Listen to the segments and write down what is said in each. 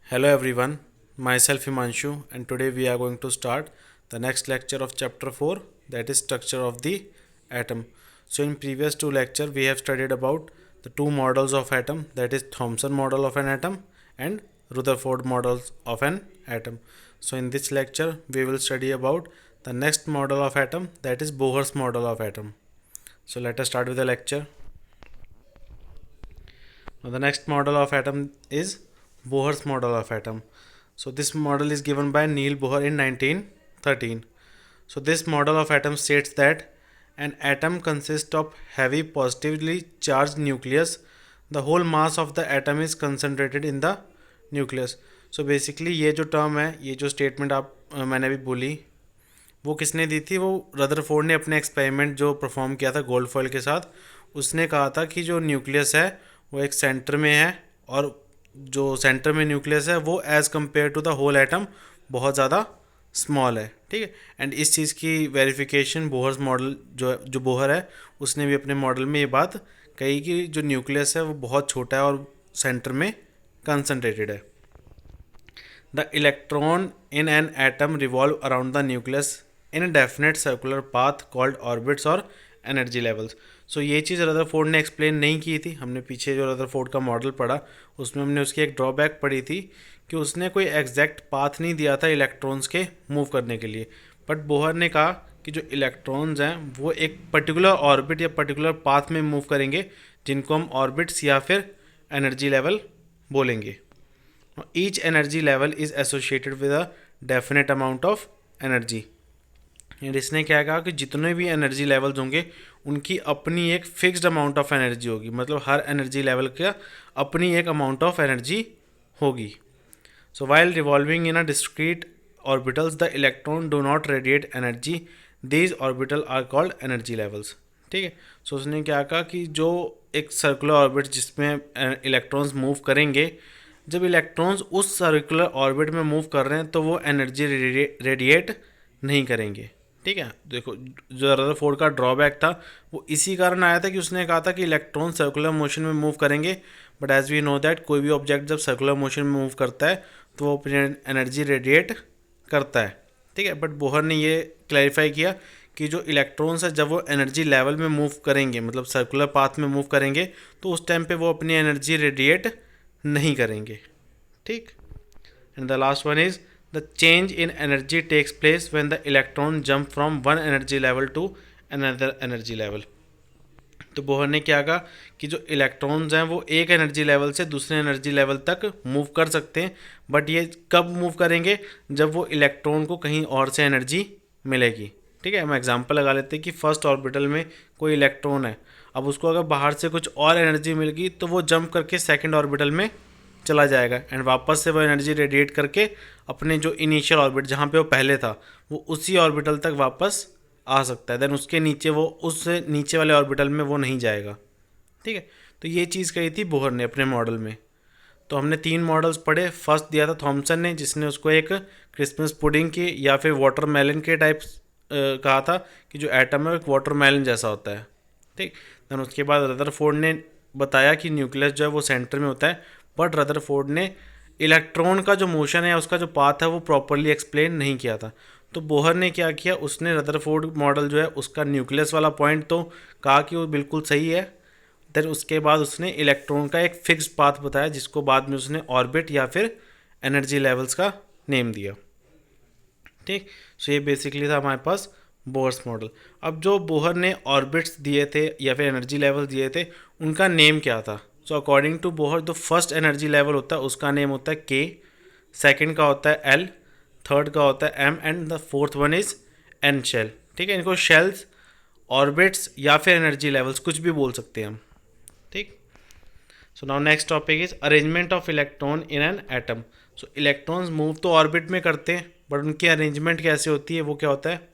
Hello everyone, myself Himanshu, and today we are going to start the next lecture of chapter 4, that is structure of the atom. So in previous two lecture we have studied about the two models of atom, that is Thomson model of an atom and Rutherford models of an atom. So in this lecture we will study about the next model of atom, that is Bohr's model of atom. So let us start with the lecture. Now the next model of atom is Bohr's model of atom. So this model is given by Neil Bohr in 1913. So this model of atom states that an atom consists of heavy positively charged nucleus. The whole mass of the atom is concentrated in the nucleus. So basically ये जो term है, ये जो statement मैंने अभी बोली, वो किसने दी थी? वो रदरफोर्ड ने अपने एक्सपेरिमेंट जो परफॉर्म किया था गोल्ड फॉयल के साथ, उसने कहा था कि जो न्यूक्लियस है वो एक सेंटर में है, और जो सेंटर में न्यूक्लियस है वो as compared to the whole atom बहुत ज़्यादा स्मॉल है। ठीक है, एंड इस चीज़ की वेरिफिकेशन बोहर्स मॉडल जो बोहर है उसने भी अपने मॉडल में ये बात कही कि जो न्यूक्लियस है वो बहुत छोटा है और सेंटर में कंसनट्रेटेड है। The electron in an atom revolve around the nucleus in a definite circular path called orbits or energy levels. सो ये चीज़ रदरफोर्ड ने एक्सप्लेन नहीं की थी। हमने पीछे जो रदरफोर्ड का मॉडल पढ़ा उसमें हमने उसकी एक ड्रॉबैक पढ़ी थी कि उसने कोई एग्जैक्ट पाथ नहीं दिया था इलेक्ट्रॉन्स के मूव करने के लिए। बट बोहर ने कहा कि जो इलेक्ट्रॉन्स हैं वो एक पर्टिकुलर ऑर्बिट या पर्टिकुलर पाथ में मूव करेंगे, जिनको हम ऑर्बिट्स या फिर एनर्जी लेवल बोलेंगे। Each energy level is associated with a definite amount of energy. And इसने क्या कहा कि जितने भी एनर्जी लेवल्स होंगे उनकी अपनी एक फिक्स्ड अमाउंट ऑफ एनर्जी होगी, मतलब हर एनर्जी लेवल का अपनी एक अमाउंट ऑफ एनर्जी होगी। So while revolving in a discrete orbitals the electron do not radiate energy, these orbital are called energy levels. ठीक है, सो उसने क्या कहा कि जो एक सर्कुलर ऑर्बिट जिसमें इलेक्ट्रॉन्स मूव करेंगे, जब इलेक्ट्रॉन्स उस सर्कुलर ऑर्बिट में मूव कर रहे हैं तो वो एनर्जी रेडिएट नहीं करेंगे। ठीक है, देखो जो रदरफोर्ड का ड्रॉबैक था वो इसी कारण आया था कि उसने कहा था कि इलेक्ट्रॉन सर्कुलर मोशन में मूव करेंगे, but as we know that कोई भी ऑब्जेक्ट जब सर्कुलर मोशन में मूव करता है तो वो अपनी एनर्जी रेडिएट करता है। ठीक है, बट बोहर ने ये क्लैरिफाई किया कि जो इलेक्ट्रॉन्स है जब वो एनर्जी लेवल में मूव करेंगे, मतलब सर्कुलर पाथ में मूव करेंगे, तो उस टाइम पे वो अपनी एनर्जी रेडिएट नहीं करेंगे। ठीक, and the last one is the change in energy takes place when the electron jump from one energy level to another energy level. तो बोहर ने क्या कहा कि जो इलेक्ट्रॉन्स हैं वो एक एनर्जी लेवल से दूसरे एनर्जी लेवल तक मूव कर सकते हैं, बट ये कब मूव करेंगे? जब वो इलेक्ट्रॉन को कहीं और से एनर्जी मिलेगी। ठीक है, हम एग्जांपल लगा लेते हैं कि फर्स्ट ऑर्बिटल में कोई इलेक्ट्रॉन है, अब उसको अगर बाहर से कुछ और एनर्जी मिल गई तो वो जंप करके सेकंड ऑर्बिटल में चला जाएगा, एंड वापस से वो एनर्जी रेडिएट करके अपने जो इनिशियल ऑर्बिट जहाँ पे वो पहले था वो उसी ऑर्बिटल तक वापस आ सकता है। देन उसके नीचे वो उस नीचे वाले ऑर्बिटल में वो नहीं जाएगा। ठीक है, तो ये चीज़ कही थी बोहर ने अपने मॉडल में। तो हमने तीन मॉडल्स पढ़े। फर्स्ट दिया था थॉमसन ने, जिसने उसको एक क्रिसमस पुडिंग की या फिर वाटरमेलन के टाइप कहा था कि जो एटम है एक वाटरमेलन जैसा होता है। ठीक, देन उसके बाद रदरफोर्ड ने बताया कि न्यूक्लियस जो है वो सेंटर में होता है, बट रदरफोर्ड ने इलेक्ट्रॉन का जो मोशन है उसका जो पाथ है वो प्रॉपरली एक्सप्लेन नहीं किया था। तो बोहर ने क्या किया, उसने रदरफोर्ड मॉडल जो है उसका न्यूक्लियस वाला पॉइंट तो कहा कि वो बिल्कुल सही है, देन उसके बाद उसने इलेक्ट्रॉन का एक फिक्स्ड पाथ बताया जिसको बाद में उसने ऑर्बिट या फिर एनर्जी लेवल्स का नेम दिया। ठीक, सो ये बेसिकली था हमारे पास बोहर्स मॉडल। अब जो बोहर ने ऑर्बिट्स दिए थे या फिर एनर्जी लेवल दिए थे उनका नेम क्या था? सो अकॉर्डिंग टू बोहर जो फर्स्ट एनर्जी लेवल होता है उसका नेम होता है के, सेकंड का होता है एल, थर्ड का होता है M, and the fourth one is N shell. ठीक है, इनको शेल्स, ऑर्बिट्स या फिर एनर्जी लेवल्स कुछ भी बोल सकते हैं हम। ठीक, so now next topic is arrangement of electron in an atom. So electrons move तो ऑर्बिट में करते हैं, बट उनकी अरेंजमेंट कैसे होती है, वो क्या होता है?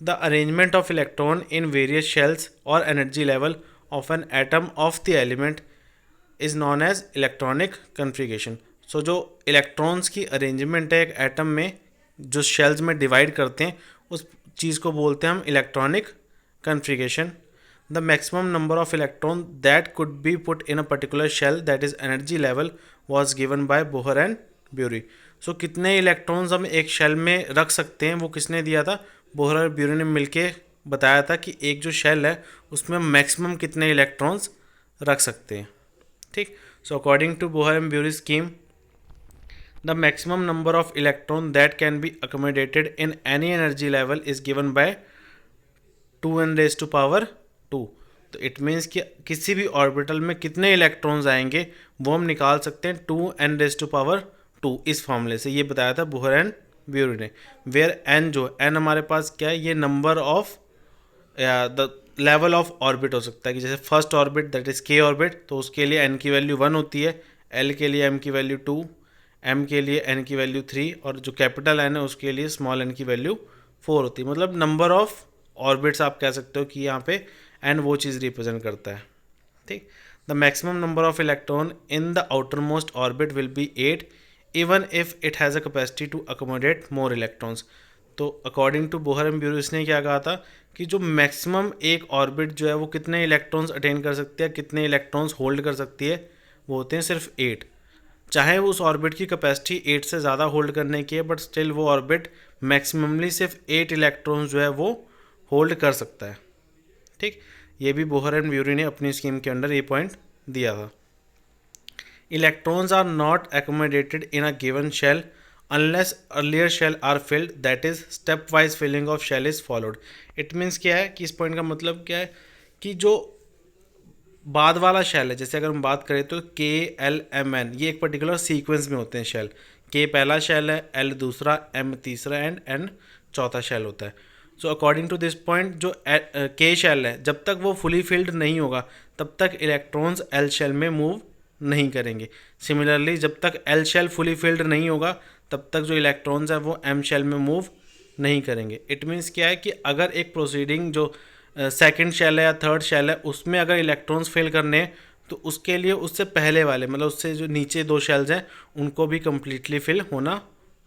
The arrangement of electron in various shells और energy level of an atom of the element is known as electronic configuration. So जो इलेक्ट्रॉन्स की अरेंजमेंट है एक एटम में जो शेल्स में डिवाइड करते हैं उस चीज़ को बोलते हैं हम electronic configuration. The maximum number of electrons that could be put in a particular shell, that is energy level, was given by Bohr and Bury. So कितने इलेक्ट्रॉन्स हम एक शेल में रख सकते हैं वो किसने दिया था, बोहर और ब्यूरी ने मिलके बताया था कि एक जो शेल है उसमें मैक्सिमम कितने इलेक्ट्रॉन्स रख सकते हैं। ठीक। So according to Bohr and Bury scheme, the maximum number of electron that can be accommodated in any energy level is given by 2n⁻²। तो इट मीन्स कि किसी भी ऑर्बिटल में कितने इलेक्ट्रॉन्स आएंगे वो हम निकाल सकते हैं 2n⁻²। इस फॉर्मूले से ये बताया था बोहर एंड ब्यूरी ने। वेयर n, जो n हमारे पास क्या है, ये number of the level of orbit हो सकता है कि जैसे first orbit that is k orbit, तो उसके लिए n की वैल्यू 1 होती है, l के लिए m की वैल्यू 2, m के लिए n की वैल्यू 3 और जो कैपिटल n है उसके लिए स्मॉल n की वैल्यू 4 होती है। मतलब नंबर ऑफ ऑर्बिट्स आप कह सकते हो कि यहाँ पे n वो चीज़ रिप्रेजेंट करता है। ठीक। The maximum number of electron in the outermost orbit will be 8 even if it has a capacity to accommodate more electrons. तो according to Bohr and Bury ने क्या कहा था कि जो मैक्सिमम एक ऑर्बिट जो है वो कितने इलेक्ट्रॉन्स अटेन कर सकती है, कितने इलेक्ट्रॉन्स होल्ड कर सकती है, वो होते हैं सिर्फ 8। चाहे वो उस ऑर्बिट की कैपेसिटी 8 से ज़्यादा होल्ड करने की है, बट स्टिल वो ऑर्बिट मैक्सिममली सिर्फ 8 इलेक्ट्रॉन्स जो है वो होल्ड कर सकता है। ठीक। ये भी बोहर एंड ब्यूरी ने अपनी स्कीम के अंडर ये पॉइंट दिया था। Electrons are not accommodated in a given shell unless earlier shell are filled, that is step wise filling of shell is followed. It means क्या है कि इस पॉइंट का मतलब क्या है कि जो बाद वाला शेल है, जैसे अगर हम बात करें तो KLMN, ये एक पर्टिकुलर सीक्वेंस में होते हैं शेल। K पहला शेल है, L दूसरा, M तीसरा एंड N चौथा शेल होता है। So according to this point जो K शेल है जब तक वो फुली फिल्ड नहीं होगा तब तक इलेक्ट्रॉन्स L शेल में मूव नहीं करेंगे। सिमिलरली जब तक L शेल फुली फिल्ड नहीं होगा तब तक जो इलेक्ट्रॉन्स है वो M शेल में मूव नहीं करेंगे। इट मीन्स क्या है कि अगर एक प्रोसीडिंग जो सेकंड शेल है या थर्ड शेल है उसमें अगर इलेक्ट्रॉन्स फिल करने हैं तो उसके लिए उससे पहले वाले मतलब उससे जो नीचे दो शेल्स हैं उनको भी कम्प्लीटली फिल होना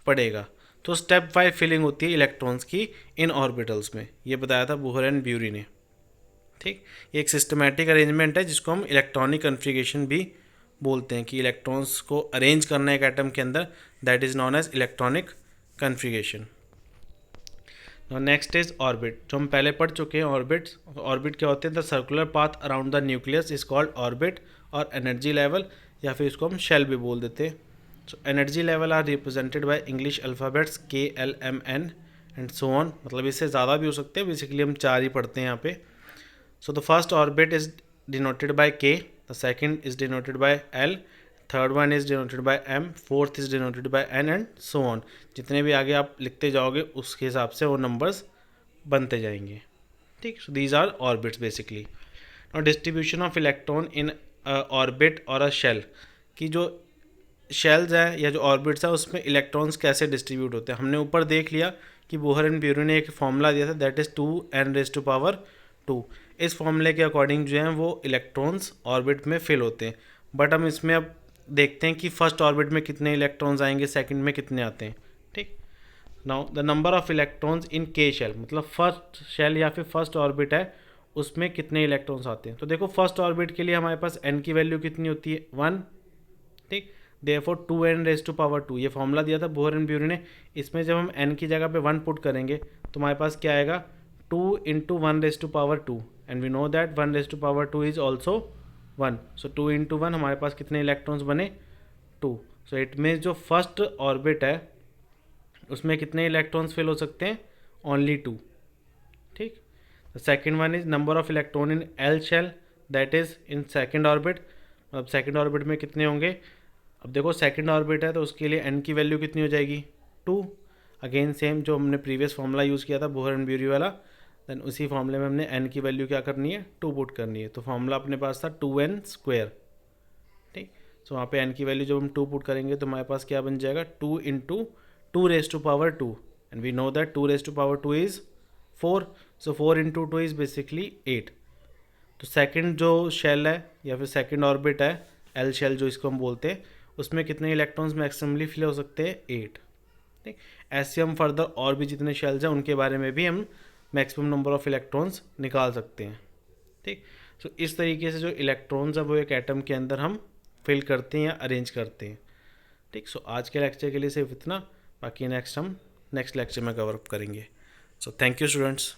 पड़ेगा। तो स्टेप वाइज फिलिंग होती है इलेक्ट्रॉन्स की इन ऑर्बिटल्स में, ये बताया था बोहर एंड ब्यूरी ने। ठीक। ये एक सिस्टमैटिक अरेंजमेंट है जिसको हम इलेक्ट्रॉनिक कन्फिगरेशन भी बोलते हैं कि इलेक्ट्रॉन्स को अरेंज करना है एक एटम के अंदर, that is known as electronic configuration. Next is orbit, जो हम पहले पढ़ चुके हैं। ऑर्बिट क्या होते हैं, the circular path around the nucleus is called orbit और एनर्जी लेवल, या फिर इसको हम शेल भी बोल देते हैं। So energy level are represented by English alphabets KLMN and so on, मतलब इससे ज़्यादा भी हो सकते हैं, बेसिकली हम 4 ही पढ़ते हैं यहाँ पे। So the first orbit is denoted by K, the second is denoted by L, third one is denoted by M, fourth is denoted by N and so on. जितने भी आगे आप लिखते जाओगे उसके हिसाब से वो नंबर्स बनते जाएंगे। ठीक। So these are orbits basically. और distribution of electron in orbit और अ शेल, की जो शेल्स हैं या जो ऑर्बिट्स हैं उसमें इलेक्ट्रॉन्स कैसे डिस्ट्रीब्यूट होते हैं। हमने ऊपर देख लिया कि बोहर एंड ब्यूरी ने एक फॉर्मूला दिया था दैट इज़ 2n⁻²। इस फॉर्मूले के अकॉर्डिंग जो हैं वो इलेक्ट्रॉन्स ऑर्बिट में फिल होते हैं। बट हम इसमें अब देखते हैं कि फर्स्ट ऑर्बिट में कितने इलेक्ट्रॉन्स आएंगे, सेकंड में कितने आते हैं। ठीक। Now the number of electrons in K shell, मतलब फर्स्ट शेल या फिर फर्स्ट ऑर्बिट है उसमें कितने इलेक्ट्रॉन्स आते हैं। तो देखो फर्स्ट ऑर्बिट के लिए हमारे पास n की वैल्यू कितनी होती है, 1। ठीक। देयरफॉर 2n⁻², ये फॉर्मूला दिया था बोहर एंड ब्यूरी ने। इसमें जब हम n की जगह पे 1 पुट करेंगे तो हमारे पास क्या आएगा, 2 × 1⁻², and we know that 1⁻² is also 1। So 2 × 1 हमारे पास कितने इलेक्ट्रॉन्स बने, 2। सो इट मीन्स जो फर्स्ट ऑर्बिट है उसमें कितने इलेक्ट्रॉन्स फिल हो सकते हैं, ओनली 2। ठीक। The second one is number of electron in L shell, that is in second orbit. मतलब सेकेंड ऑर्बिट में कितने होंगे, अब देखो सेकेंड ऑर्बिट है तो उसके लिए n की वैल्यू कितनी हो जाएगी, 2। अगेन सेम जो हमने प्रीवियस फॉर्मूला यूज़ किया था बोहर एंड ब्यूरी वाला, देन उसी फॉर्मूले में हमने n की वैल्यू क्या करनी है, 2 पुट करनी है। तो फॉर्मूला अपने पास था 2n²। ठीक। सो वहाँ पे n की वैल्यू जब हम 2 पुट करेंगे तो हमारे पास क्या बन जाएगा, 2 × 2⁻², and we know that 2⁻² is 4। So 4 × 2 is basically 8। तो सेकंड जो शेल है या फिर सेकंड ऑर्बिट है L शेल जो इसको हम बोलते हैं, उसमें कितने इलेक्ट्रॉन्स मैक्सिमली फिल हो सकते हैं, 8। ठीक। ऐसे हम फर्दर और भी जितने शेल्स हैं उनके बारे में भी हम मैक्सिमम नंबर ऑफ इलेक्ट्रॉन्स निकाल सकते हैं। ठीक। सो इस तरीके से जो इलेक्ट्रॉन्स है वो एक एटम के अंदर हम फिल करते हैं या अरेंज करते हैं। ठीक। सो आज के लेक्चर के लिए सिर्फ इतना, बाकी नेक्स्ट लेक्चर में कवर अप करेंगे। So thank you students.